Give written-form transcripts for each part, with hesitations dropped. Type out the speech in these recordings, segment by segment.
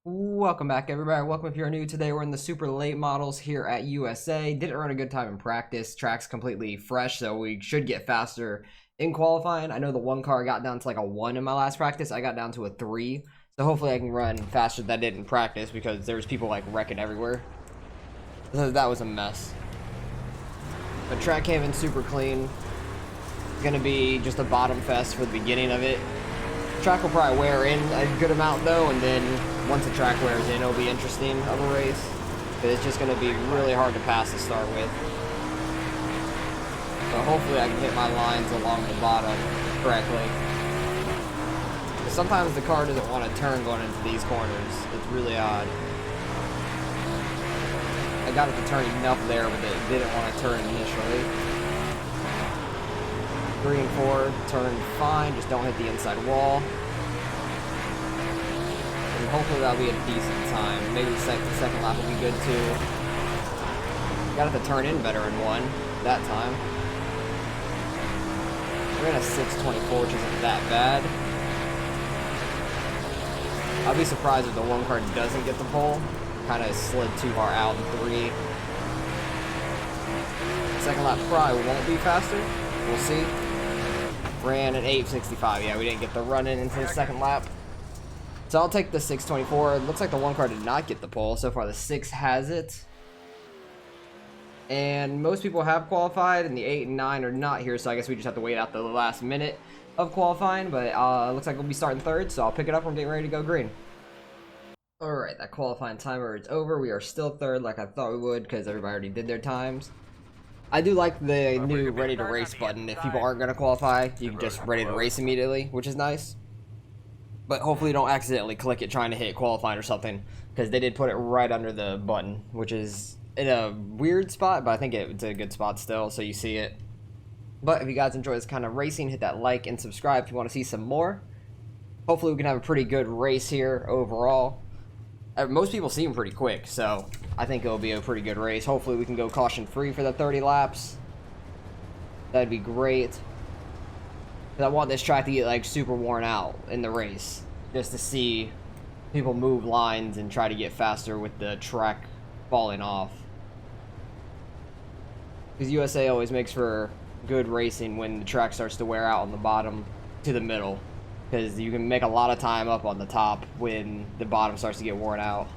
Welcome back, everybody. Welcome if you're new. Today we're in the super late models here at USA. Didn't run a good time in practice. Track's completely fresh, so we should get faster in qualifying. I know the one car got down to like a 1 in my last practice. I got down to a 3, so hopefully I can run faster than I did in practice because there's people like wrecking everywhere. So that was a mess. But track came in super clean. It's gonna be just a bottom fest for the beginning of it. Track will probably wear in a good amount though, and then once the track wears in, it'll be interesting of a race. But it's just going to be really hard to pass to start with. So hopefully I can hit my lines along the bottom correctly. But sometimes the car doesn't want to turn going into these corners. It's really odd. I got it to turn enough there, but it didn't want to turn initially. 3 and 4 turn fine, just don't hit the inside wall. And hopefully that'll be a decent time. Maybe the second lap will be good too. Got it to turn in better in 1 that time. We're in a 6:24, which isn't that bad. I'll be surprised if the one car doesn't get the pole. Kind of slid too far out in 3. Second lap probably won't be faster. We'll see. Ran an 8:65. Yeah, we didn't get the run in into the second lap. So I'll take the 6:24. It looks like the one car did not get the pole. So far the 6 has it. And most people have qualified, and the 8 and 9 are not here. So I guess we just have to wait out the last minute of qualifying. But it looks like we'll be starting 3rd. So I'll pick it up and get ready to go green. Alright, that qualifying timer is over. We are still 3rd like I thought we would because everybody already did their times. I do like the new ready to race button. If people aren't going to qualify, you can just ready to race immediately, which is nice. But hopefully you don't accidentally click it trying to hit qualifying or something, because they did put it right under the button, which is in a weird spot, but I think it's a good spot still, so you see it. But if you guys enjoy this kind of racing, hit that like and subscribe if you want to see some more. Hopefully we can have a pretty good race here overall. Most people seem pretty quick, so I think it'll be a pretty good race. Hopefully we can go caution free for the 30 laps. That'd be great. Because I want this track to get like super worn out in the race, just to see people move lines and try to get faster with the track falling off. Because USA always makes for good racing when the track starts to wear out on the bottom to the middle. Because you can make a lot of time up on the top when the bottom starts to get worn out.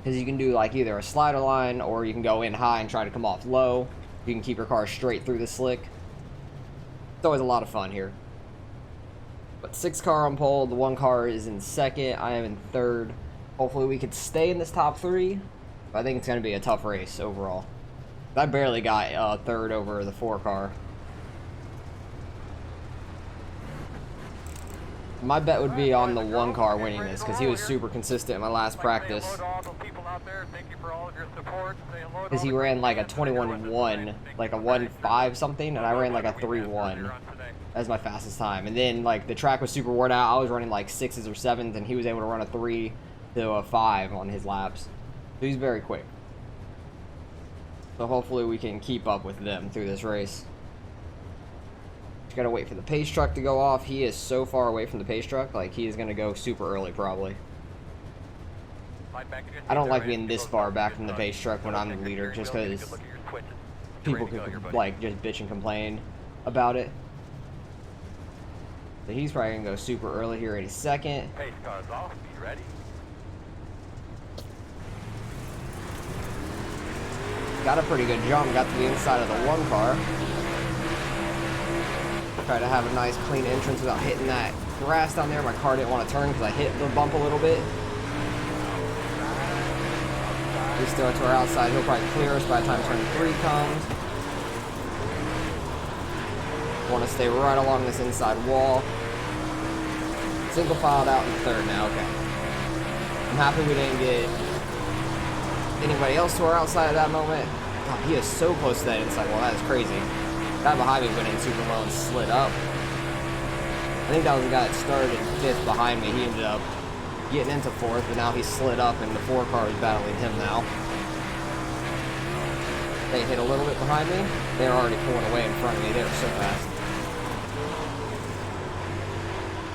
Because you can do like either a slider line, or you can go in high and try to come off low. You can keep your car straight through the slick. It's always a lot of fun here. But 6 car on pole, the 1 car is in 2nd, I am in 3rd. Hopefully we could stay in this top 3. But I think it's going to be a tough race overall. I barely got 3rd over the 4 car. My bet would be on the 1 car winning this, because he was super consistent in my last practice. Because he ran like a 21.1, like a 1.5 something, and I ran like a 3.1 as my fastest time. And then like the track was super worn out. I was running like 6s or 7s, and he was able to run a 3 to a 5 on his laps. So he's very quick. So hopefully we can keep up with them through this race. Just gotta wait for the pace truck to go off. He is so far away from the pace truck, like he is gonna go super early probably. I don't like being this far back from the pace truck when I'm the leader, just because people could like just bitch and complain about it. So he's probably gonna go super early here in a second. Pace car's off, be ready. Got a pretty good jump, got to the inside of the 1 car. Try to have a nice clean entrance without hitting that grass down there. My car didn't want to turn because I hit the bump a little bit. He's still to our outside. He'll probably clear us by the time turn 3 comes. Want to stay right along this inside wall. Single filed out in 3rd now. Okay. I'm happy we didn't get anybody else to our outside at that moment. God, he is so close to that inside wall. That is crazy. That behind me went in super low and slid up. I think that was the guy that started 5th behind me. He ended up getting into 4th, but now he slid up and the 4 car is battling him now. They hit a little bit behind me. They were already pulling away in front of me. They were so fast.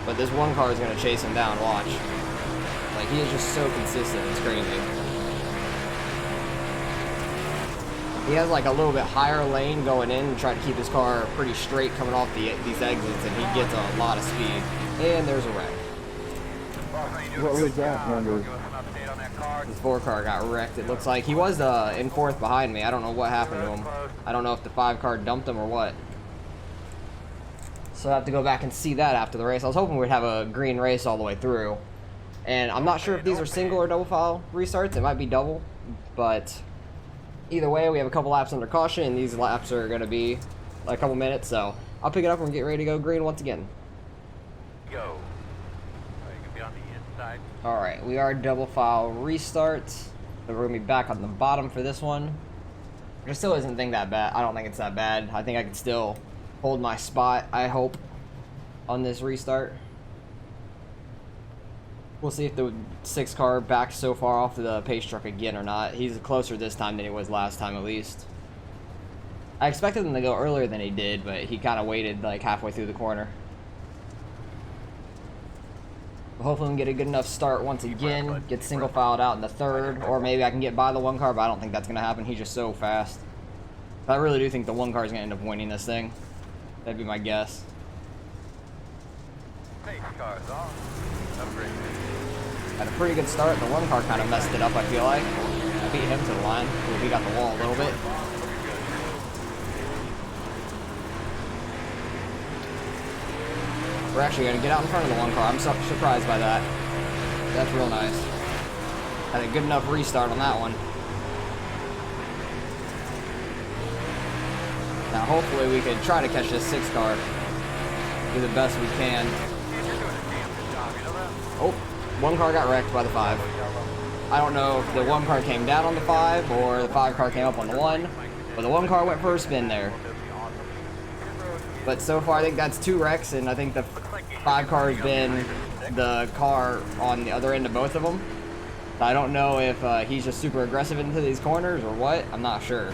But this 1 car is going to chase him down. Watch. Like, he is just so consistent, it's crazy. He has like a little bit higher lane going in and try to keep his car pretty straight coming off these exits, and he gets a lot of speed. And there's a wreck. What was that number? His 4 car got wrecked. It looks like he was in 4th behind me. I don't know what happened to him. I don't know if the 5 car dumped him or what. So I have to go back and see that after the race. I was hoping we'd have a green race all the way through. And I'm not sure if these are single or double file restarts. It might be double, but either way, we have a couple laps under caution, and these laps are going to be like a couple minutes, so I'll pick it up and get ready to go green once again. Go. You can be on the inside. Alright, we are double file restart. So we're going to be back on the bottom for this one. It still isn't that bad. I don't think it's that bad. I think I can still hold my spot, I hope, on this restart. We'll see if the 6 car backs so far off the pace truck again or not. He's closer this time than he was last time, at least. I expected him to go earlier than he did, but he kind of waited like halfway through the corner. Hopefully we can get a good enough start once again, get single filed out in the 3rd, or maybe I can get by the 1 car, but I don't think that's going to happen. He's just so fast. But I really do think the 1 car is going to end up winning this thing. That'd be my guess. Pace cars off. Upgrade. Had a pretty good start. The 1 car kind of messed it up, I feel like. I beat him to the line. Ooh, he got the wall a little bit. We're actually going to get out in front of the 1 car. I'm surprised by that. That's real nice. Had a good enough restart on that one. Now hopefully we could try to catch this 6 car. Do the best we can. Oh, 1 car got wrecked by the 5. I don't know if the 1 car came down on the 5 or the 5 car came up on the 1, but the 1 car went for a spin there. But so far I think that's 2 wrecks, and I think the 5 car has been the car on the other end of both of them. I don't know if he's just super aggressive into these corners or what. I'm not sure.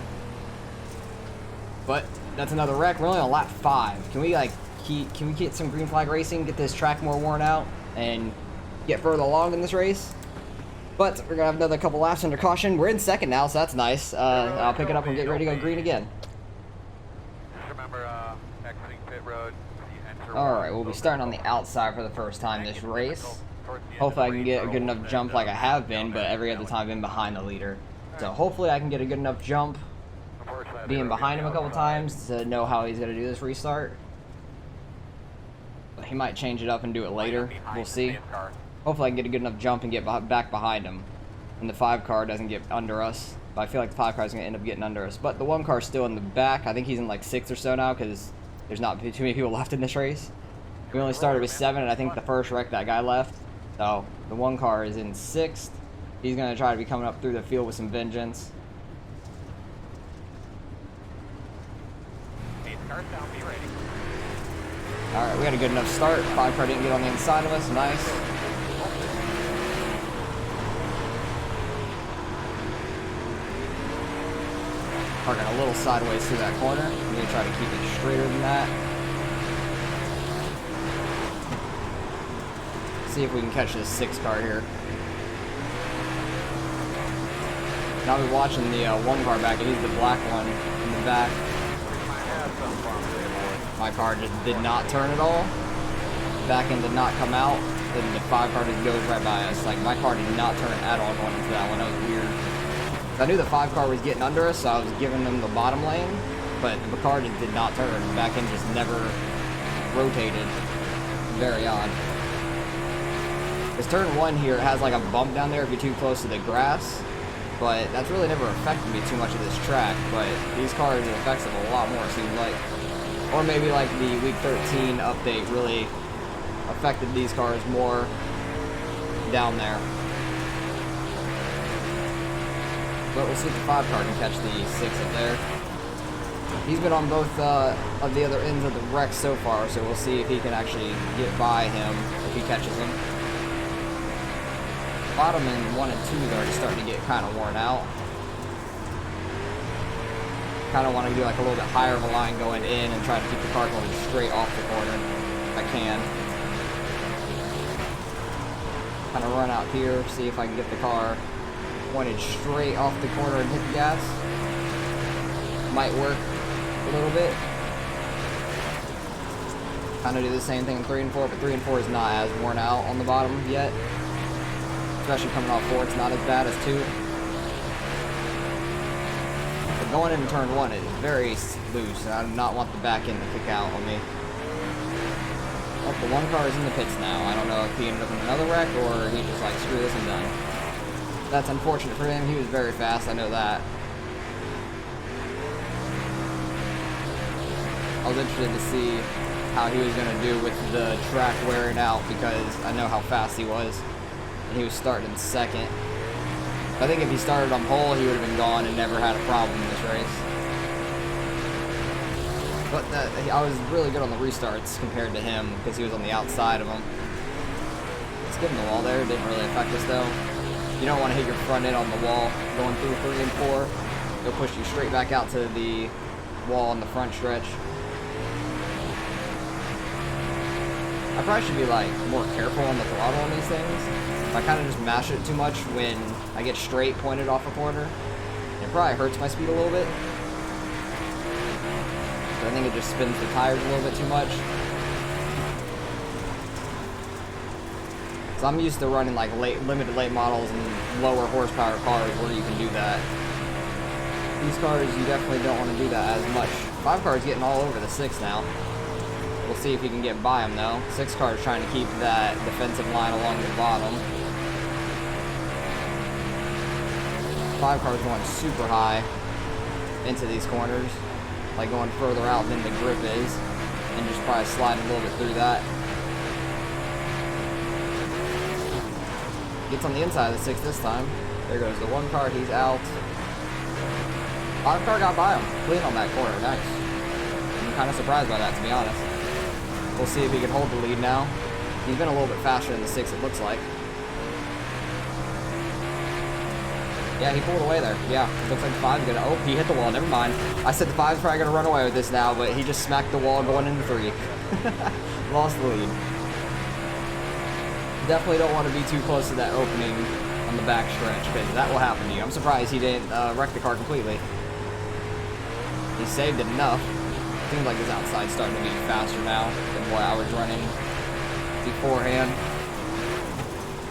But that's another wreck. We're only on lap 5. Can we get some green flag racing, get this track more worn out, and get further along in this race? But we're gonna have another couple laps under caution. We're in 2nd now, so that's nice. I'll pick it up and get ready to go green again. Just remember, exiting pit road. Alright, we'll be starting on the outside for the first time this race. Hopefully I can get a good enough jump like I have been, but every other time I've been behind the leader. So hopefully I can get a good enough jump, being behind him a couple times, to know how he's gonna do this restart. He might change it up and do it later. We'll see. Hopefully I can get a good enough jump and get back behind him, and the 5 car doesn't get under us. But I feel like the 5 car is going to end up getting under us. But the 1 car is still in the back. I think he's in like 6th or so now, because there's not too many people left in this race. We only started with 7, and I think the first wreck that guy left. So the 1 car is in 6th. He's going to try to be coming up through the field with some vengeance. Alright, we had a good enough start. 5 car didn't get on the inside of us. Nice. Parking a little sideways through that corner. I'm going to try to keep it straighter than that. See if we can catch this 6 car here. And I'll be watching the 1 car back. It is the black one in the back. My car just did not turn at all. Back end did not come out. And the 5 car just goes right by us. Like, my car did not turn at all going into that one. That was weird. I knew the 5 car was getting under us, so I was giving them the bottom lane. But the car just did not turn. The back end just never rotated. Very odd. This turn 1 here, it has like a bump down there if you're too close to the grass. But that's really never affected me too much of this track. But these cars, it affects them a lot more, it seems like. Or maybe like the week 13 update really affected these cars more down there. But we'll see if the 5 car can catch the 6 up there. He's been on both of the other ends of the wreck so far, so we'll see if he can actually get by him if he catches him. Bottom end 1 and 2 is already starting to get kind of worn out. Kind of want to do like a little bit higher of a line going in and try to keep the car going straight off the corner if I can. Kind of run out here, see if I can get the car pointed straight off the corner and hit the gas. Might work a little bit. Kind of do the same thing in 3 and 4, but 3 and 4 is not as worn out on the bottom yet. Especially coming off 4, it's not as bad as 2. But going into turn 1 is very loose, and I do not want the back end to kick out on me. Oh, the one car is in the pits now. I don't know if he ended up in another wreck or he just like, screw this, I'm done. That's unfortunate for him. He was very fast, I know that. I was interested to see how he was going to do with the track wearing out because I know how fast he was. And he was starting in second. I think if he started on pole, he would have been gone and never had a problem in this race. But I was really good on the restarts compared to him because he was on the outside of him. Skipping the wall there didn't really affect us though. You don't want to hit your front end on the wall going through 3 and 4. It'll push you straight back out to the wall on the front stretch. I probably should be like more careful on the throttle on these things. If I kind of just mash it too much when I get straight pointed off a corner, it probably hurts my speed a little bit. I think it just spins the tires a little bit too much. So I'm used to running like limited late models and lower horsepower cars where you can do that. These cars, you definitely don't want to do that as much. 5 cars getting all over the 6 now. We'll see if he can get by him though. 6 cars trying to keep that defensive line along the bottom. 5 cars going super high into these corners. Like going further out than the grip is, and just probably sliding a little bit through that. Gets on the inside of the 6 this time. There goes the 1 car, he's out. 5 car got by him, clean on that corner, nice. I'm kind of surprised by that, to be honest. We'll see if he can hold the lead now. He's been a little bit faster than the 6, it looks like. Yeah, he pulled away there. Yeah, looks like 5's gonna... Oh, he hit the wall. Never mind. I said the 5's probably gonna run away with this now, but he just smacked the wall going into 3. Lost the lead. Definitely don't want to be too close to that opening on the back stretch, because that will happen to you. I'm surprised he didn't wreck the car completely. He saved it enough. Seems like his outside's starting to be faster now than what I was running beforehand.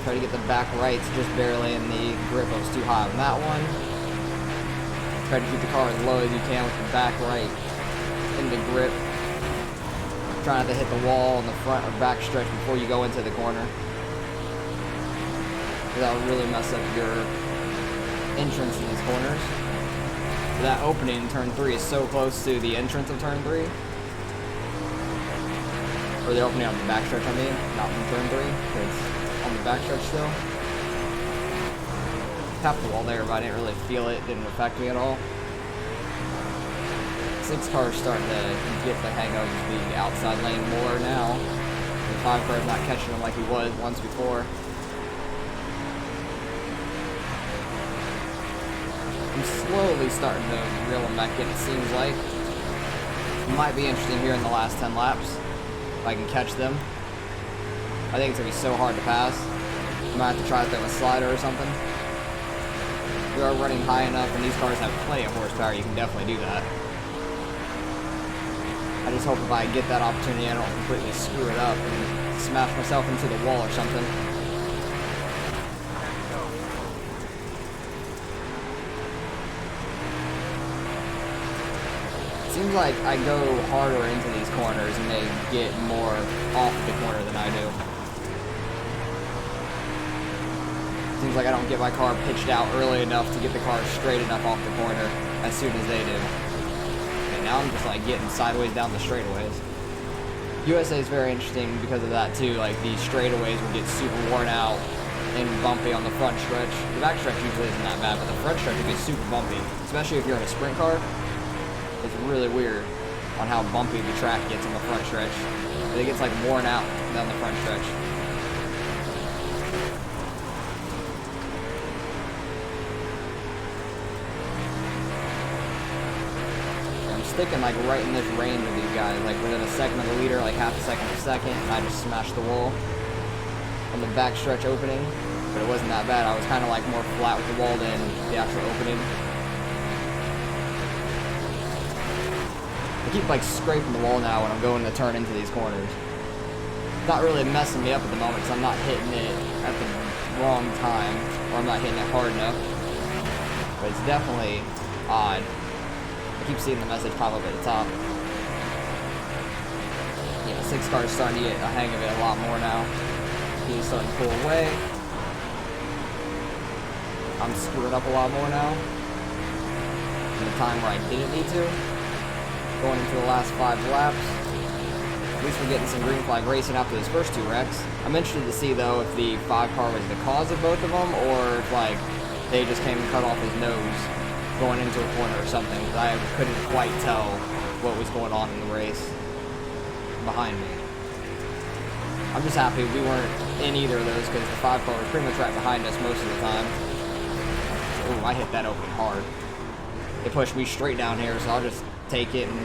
Try to get the back rights just barely in the grip. I was too high on that one. Try to keep the car as low as you can with the back right in the grip. Try not to hit the wall on the front or back stretch before you go into the corner. That'll really mess up your entrance in these corners. So that opening in turn 3 is so close to the entrance of turn 3. Or the opening on the back stretch, I mean, not in turn 3. It's on the backstretch still. Tapped the wall there, but I didn't really feel it. Didn't affect me at all. 6 cars starting to get the hang of the outside lane more now. The 5 car's not catching him like he was once before. I'm slowly starting to reel him back in, it seems like. It might be interesting here in the last 10 laps, if I can catch them. I think it's going to be so hard to pass. I might have to try to throw a slider or something. We are running high enough, and these cars have plenty of horsepower. You can definitely do that. I just hope if I get that opportunity, I don't completely screw it up and smash myself into the wall or something. Seems like I go harder into these corners and they get more off the corner than I do. Seems like I don't get my car pitched out early enough to get the car straight enough off the corner as soon as they do. Okay, now I'm just like getting sideways down the straightaways. USA is very interesting because of that too. Like these straightaways will get super worn out and bumpy on the front stretch. The back stretch usually isn't that bad, but the front stretch will get super bumpy, especially if you're in a sprint car. It's really weird on how bumpy the track gets on the front stretch. It gets like worn out down the front stretch. I'm sticking like right in this range of these guys, like within a second of the leader, like half a second per second, and I just smash the wall. on the backstretch opening, but it wasn't that bad. I was kind of like more flat with the wall than the actual opening. I keep like scraping the wall now when I'm going to turn into these corners. It's not really messing me up at the moment because I'm not hitting it at the wrong time, or I'm not hitting it hard enough. But it's definitely odd. I keep seeing the message pop up at the top. Yeah, 6 car is starting to get a hang of it a lot more now. He's starting to pull away. I'm screwing up a lot more now. In the time where I didn't need to. Going into the last 5 laps. At least we're getting some green flag racing after those first 2 wrecks. I'm interested to see though if the 5 car was the cause of both of them, or if like they just came and cut off his nose going into a corner or something. I couldn't quite tell what was going on in the race behind me. I'm just happy we weren't in either of those because the 5 car was pretty much right behind us most of the time. Oh, I hit that open hard. It pushed me straight down here, so I'll just take it and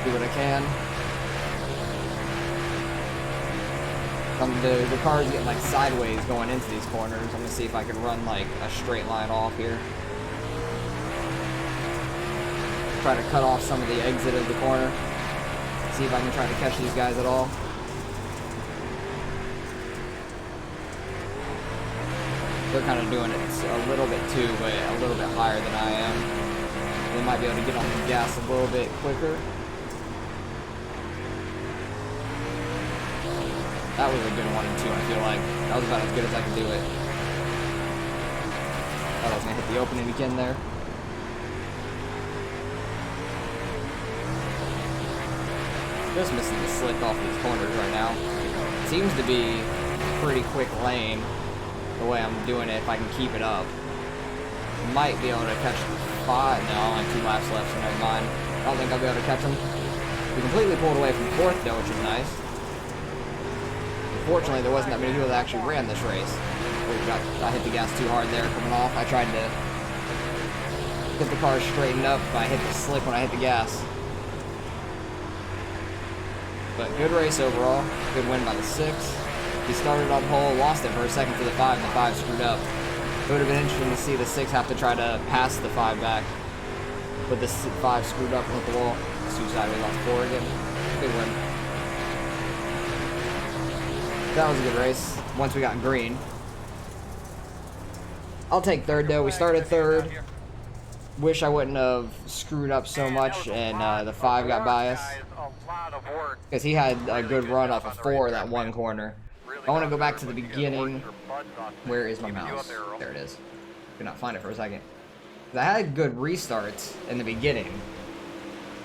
do what I can. The car's getting like sideways going into these corners. I'm gonna see if I can run like a straight line off here. Try to cut off some of the exit of the corner. See if I can try to catch these guys at all. They're kind of doing it a little bit too, but a little bit higher than I am. They might be able to get on the gas a little bit quicker. That was a good 1 and 2, I feel like. That was about as good as I could do it. Thought I was going to hit the opening again there. Just missing the slick off these corners right now. It seems to be a pretty quick lane, the way I'm doing it, if I can keep it up. Might be able to catch 5. No, I only have 2 laps left, so never mind. I don't think I'll be able to catch them. We completely pulled away from 4th, though, which is nice. Unfortunately, there wasn't that many people that actually ran this race. I hit the gas too hard there coming off. I tried to get the car straightened up, but I hit the slick when I hit the gas. But good race overall. Good win by the 6. He started on pole, lost it for a second to the 5, and the 5 screwed up. It would have been interesting to see the 6 have to try to pass the 5 back. But the 5 screwed up and hit the wall. Suicide, we lost 4 again. Good win. That was a good race, once we got green. I'll take 3rd though. We started 3rd. Wish I wouldn't have screwed up so much and the 5 got by us. Because he had a good run off of 4 that one corner. I want to go back to the beginning. Where is my mouse? There it is. Could not find it for a second. I had good restarts in the beginning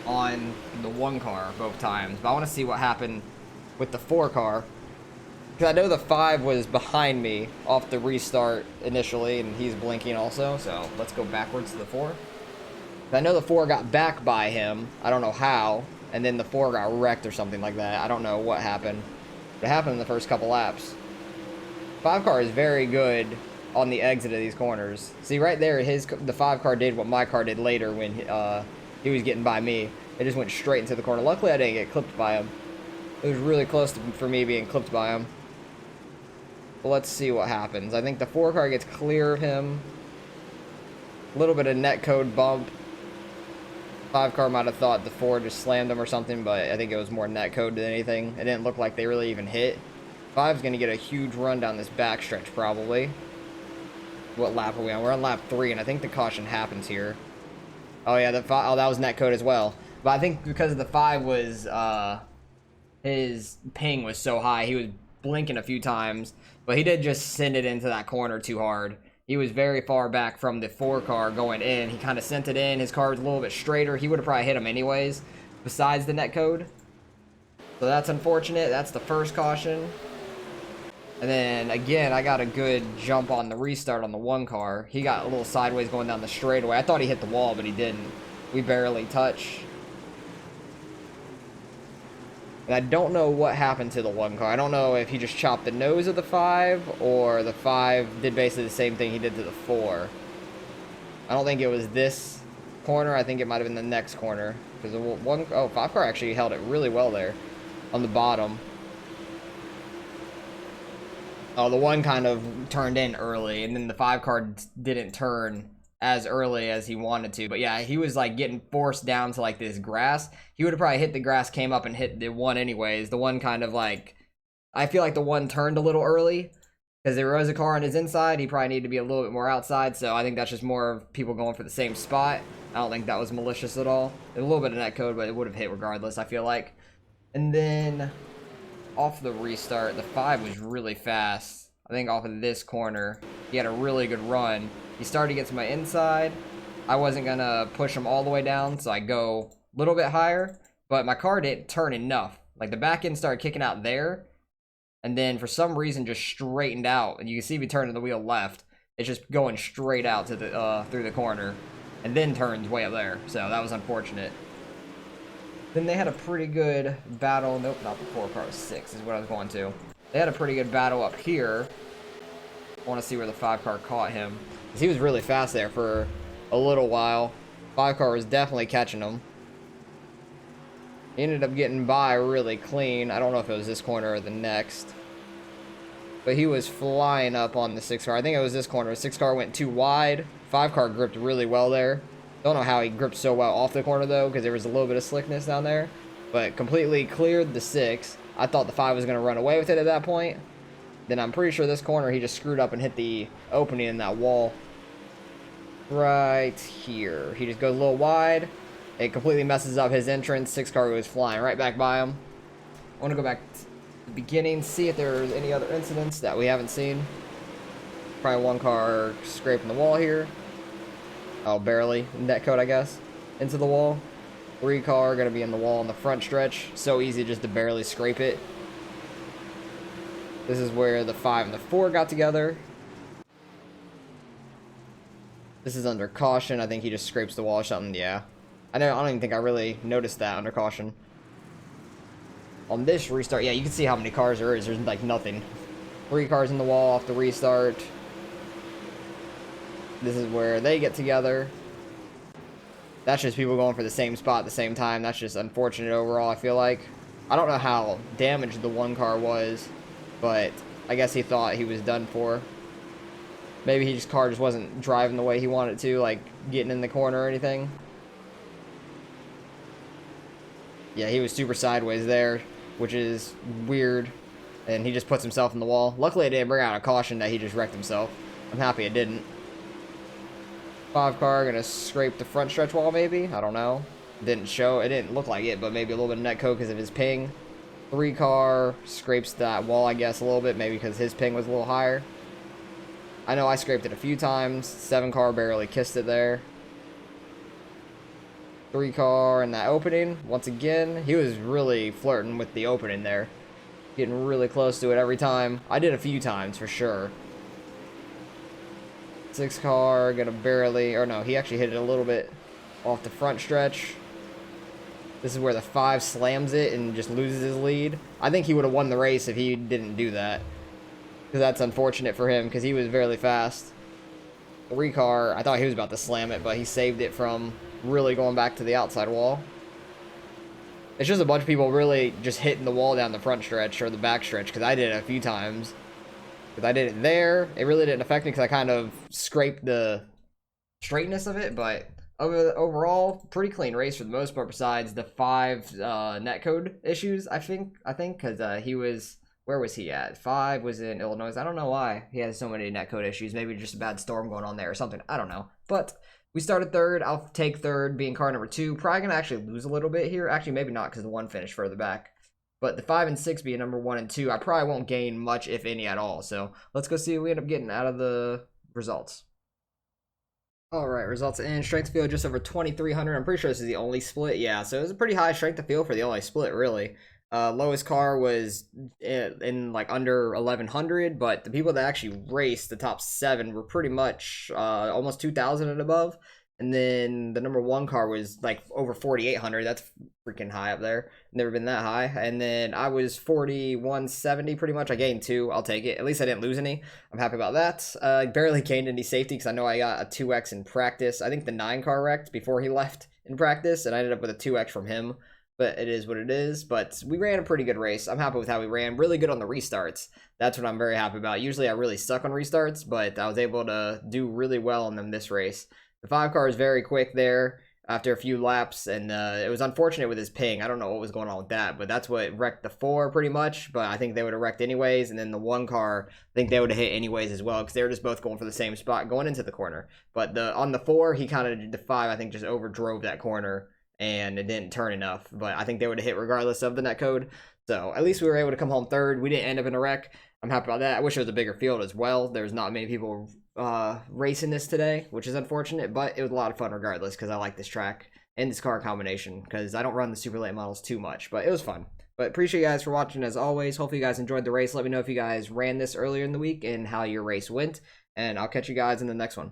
on the 1 car both times. But I want to see what happened with the 4 car. Because I know the 5 was behind me off the restart initially, and he's blinking also, so let's go backwards to the 4. I know the 4 got back by him, I don't know how, and then the 4 got wrecked or something like that. I don't know what happened. It happened in the first couple laps. 5 car is very good on the exit of these corners. See, right there, the 5 car did what my car did later when he was getting by me. It just went straight into the corner. Luckily, I didn't get clipped by him. It was really close for me being clipped by him. But let's see what happens. I think the 4 car gets clear of him. A little bit of netcode bump. 5 car might have thought the 4 just slammed him or something, but I think it was more netcode than anything. It didn't look like they really even hit. 5's going to get a huge run down this backstretch, probably. What lap are we on? We're on lap 3, and I think the caution happens here. Oh, yeah, that was netcode as well. But I think because the 5 was, his ping was so high, he was blinking a few times, but he did just send it into that corner too hard. He was very far back from the 4 car going in. He kind of sent it in. His car was a little bit straighter. He would have probably hit him anyways, besides the netcode. So that's unfortunate. That's the first caution. And then, again, I got a good jump on the restart on the 1 car. He got a little sideways going down the straightaway. I thought he hit the wall, but he didn't. We barely touched. And I don't know what happened to the 1 car. I don't know if he just chopped the nose of the 5, or the 5 did basically the same thing he did to the 4. I don't think it was this corner. I think it might have been the next corner. Because the 5 car actually held it really well there on the bottom. Oh, the one kind of turned in early, and then the 5 car didn't turn as early as he wanted to. But yeah, he was like getting forced down to like this grass. He would have probably hit the grass, came up and hit the one anyways. The one kind of like, I feel like the one turned a little early because there was a car on his inside. He probably needed to be a little bit more outside. So I think that's just more of people going for the same spot. I don't think that was malicious at all. A little bit of net code, but it would have hit regardless, I feel like. And then off the restart, the 5 was really fast. I think off of this corner, he had a really good run. He started to get to my inside. I wasn't gonna push him all the way down, so I go a little bit higher, but my car didn't turn enough. Like the back end started kicking out there, and then for some reason just straightened out. And you can see me turning the wheel left. It's just going straight out to the through the corner, and then turns way up there. So that was unfortunate. Then they had a pretty good battle. Nope, not the 4 car, 6 is what I was going to. They had a pretty good battle up here. I want to see where the 5 car caught him, because he was really fast there for a little while. 5 car was definitely catching him. He ended up getting by really clean. I don't know if it was this corner or the next, but he was flying up on the 6 car. I think it was this corner. 6 car went too wide. 5 car gripped really well there. Don't know how he gripped so well off the corner though, because there was a little bit of slickness down there, but completely cleared the 6. I thought the 5 was going to run away with it at that point. Then I'm pretty sure this corner he just screwed up and hit the opening in that wall right here. He just goes a little wide. It completely messes up his entrance. 6 car was flying right back by him. I want to go back to the beginning, see if there's any other incidents that we haven't seen. Probably 1 car scraping the wall here. Oh, barely. Net code, I guess. Into the wall. 3 car going to be in the wall on the front stretch. So easy just to barely scrape it. This is where the 5 and the 4 got together. This is under caution. I think he just scrapes the wall or something. Yeah. I don't even think I really noticed that under caution. On this restart, yeah, you can see how many cars there is. There's like nothing. 3 cars in the wall off the restart. This is where they get together. That's just people going for the same spot at the same time. That's just unfortunate overall, I feel like. I don't know how damaged the 1 car was, but I guess he thought he was done for. Maybe his car just wasn't driving the way he wanted to, like getting in the corner or anything. Yeah, he was super sideways there, which is weird. And he just puts himself in the wall. Luckily, it didn't bring out a caution that he just wrecked himself. I'm happy it didn't. 5 car gonna scrape the front stretch wall, maybe? I don't know. Didn't show. It didn't look like it, but maybe a little bit of net code because of his ping. 3 car scrapes that wall, I guess, a little bit, maybe because his ping was a little higher. I know I scraped it a few times. 7 car barely kissed it there. 3 car in that opening. Once again, he was really flirting with the opening there. Getting really close to it every time. I did a few times for sure. 6 car gonna barely, or no, he actually hit it a little bit off the front stretch. This is where the 5 slams it and just loses his lead. I think he would have won the race if he didn't do that, because that's unfortunate for him because he was fairly fast. 3 car, I thought he was about to slam it, but he saved it from really going back to the outside wall. It's just a bunch of people really just hitting the wall down the front stretch or the back stretch, because I did it a few times. Because I did it there, it really didn't affect me because I kind of scraped the straightness of it, but overall, pretty clean race for the most part, besides the 5 netcode issues, I think, because he was, where was he at? 5 was in Illinois. I don't know why he has so many netcode issues. Maybe just a bad storm going on there or something. I don't know. But we started 3rd. I'll take 3rd, being car number 2. Probably going to actually lose a little bit here. Actually, maybe not, because the 1 finished further back. But the 5 and 6 being number 1 and 2, I probably won't gain much, if any, at all. So let's go see what we end up getting out of the results. All right, results in. Strength of field just over 2,300. I'm pretty sure this is the only split. Yeah, so it was a pretty high strength of field for the only split, really. Lowest car was in like under 1,100, but the people that actually raced the top 7 were pretty much almost 2,000 and above. And then the number 1 car was like over 4,800. That's freaking high up there. Never been that high. And then I was 4,170 pretty much. I gained 2. I'll take it. At least I didn't lose any. I'm happy about that. I barely gained any safety because I know I got a 2x in practice. I think the 9 car wrecked before he left in practice, and I ended up with a 2x from him. but it is what it is. But we ran a pretty good race. I'm happy with how we ran. Really good on the restarts. That's what I'm very happy about. Usually I really suck on restarts, but I was able to do really well on them this race. The 5 car is very quick there after a few laps, and it was unfortunate with his ping. I don't know what was going on with that, but that's what wrecked the 4 pretty much, but I think they would have wrecked anyways, and then the 1 car, I think they would have hit anyways as well, because they were just both going for the same spot going into the corner. But on the 4, he kind of, the 5, I think, just overdrove that corner, and it didn't turn enough, but I think they would have hit regardless of the netcode. So at least we were able to come home third. We didn't end up in a wreck. I'm happy about that. I wish it was a bigger field as well. There's not many people racing this today, which is unfortunate, but it was a lot of fun regardless, because I like this track and this car combination, because I don't run the super late models too much, but it was fun. But appreciate you guys for watching as always. Hopefully you guys enjoyed the race. Let me know if you guys ran this earlier in the week and how your race went, and I'll catch you guys in the next one.